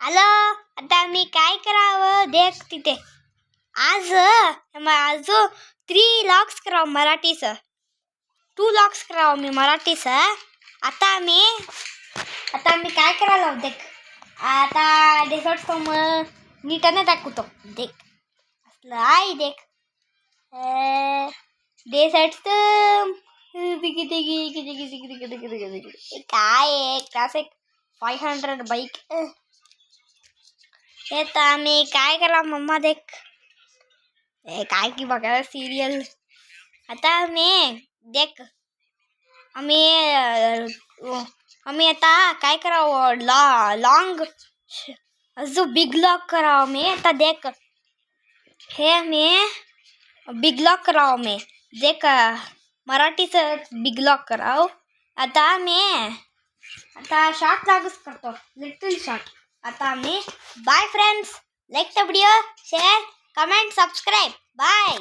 Hello, आता मी काय करावं देख तिथे. आज आज 3 लॉक्स करावं मराठीचं, 2 लॉक्स करावं मी मराठीचं. आता मी काय करायला देख. आता डेसर्ट तो मग नीटाने दाखवतो. देख असलं आई देख डेसर्ट काय आहे क्लासिक 500 बाईक. हे तर आम्ही काय करा मम्मा देख काय की बघा सिरियल. आता मी देख आम्ही आता काय करावं लॉंग जो बिग लॉक करावं मी. आता देख हे मी बिग लॉक करावं मी देख मराठीचं बिग लॉक करावं. आता शॉर्ट लागूच करतो, लिटिल शॉर्ट. आता मी bye friends, like the video, share, comment, subscribe. Bye.